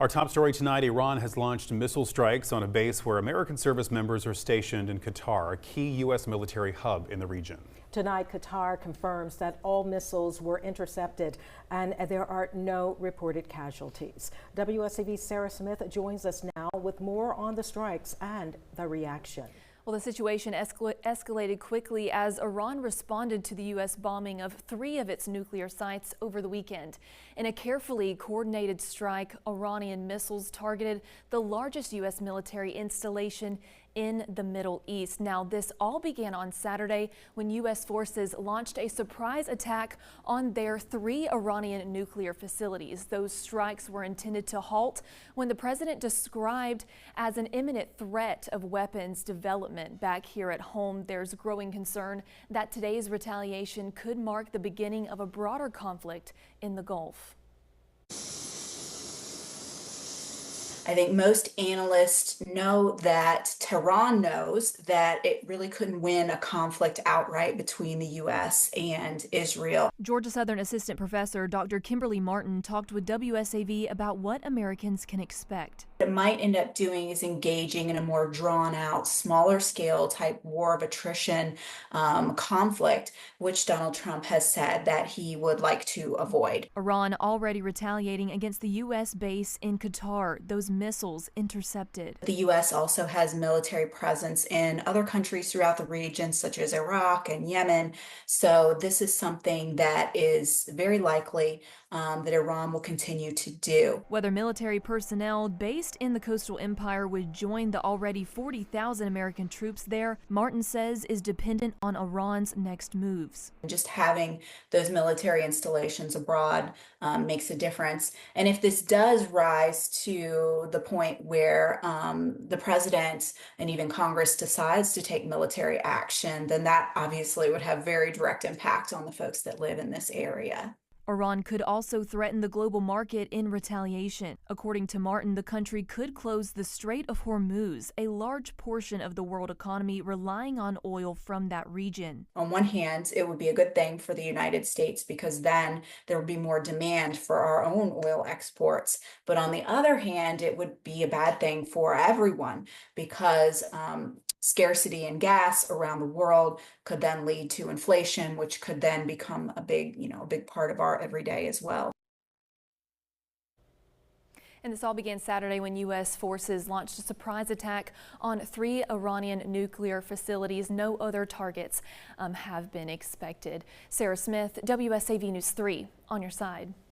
Our top story tonight, Iran has launched missile strikes on a base where American service members are stationed in Qatar, a key U.S. military hub in the region. Tonight, Qatar confirms that all missiles were intercepted and there are no reported casualties. WSAV's Sarah Smith joins us now with more on the strikes and the reaction. Well, the situation escalated quickly as Iran responded to the U.S. bombing of 3 of its nuclear sites over the weekend. In a carefully coordinated strike, Iranian missiles targeted the largest U.S. military installation in the Middle East. Now, this all began on Saturday when U.S. forces launched a surprise attack on their 3 Iranian nuclear facilities. Those strikes were intended to halt when the president described as an imminent threat of weapons development. Back here at home, there's growing concern that today's retaliation could mark the beginning of a broader conflict in the Gulf. I think most analysts know that Tehran knows that it really couldn't win a conflict outright between the U.S. and Israel. Georgia Southern Assistant Professor Dr. Kimberly Martin talked with WSAV about what Americans can expect. What it might end up doing is engaging in a more drawn out, smaller scale type war of attrition conflict, which Donald Trump has said that he would like to avoid. Iran already retaliating against the U.S. base in Qatar. Those missiles intercepted. The U.S. also has military presence in other countries throughout the region, such as Iraq and Yemen. So this is something that is very likely that Iran will continue to do. Whether military personnel based in the coastal empire would join the already 40,000 American troops there, Martin says is dependent on Iran's next moves. Just having those military installations abroad makes a difference. And if this does rise to the point where the president and even Congress decides to take military action, then that obviously would have very direct impact on the folks that live in this area. Iran could also threaten the global market in retaliation. According to Martin, the country could close the Strait of Hormuz, a large portion of the world economy relying on oil from that region. On one hand, it would be a good thing for the United States because then there would be more demand for our own oil exports. But on the other hand, it would be a bad thing for everyone because scarcity in gas around the world could then lead to inflation, which could then become a big part of our everyday as well. And this all began Saturday when U.S. forces launched a surprise attack on 3 Iranian nuclear facilities. No other targets have been expected. Sarah Smith, WSAV News 3, on your side.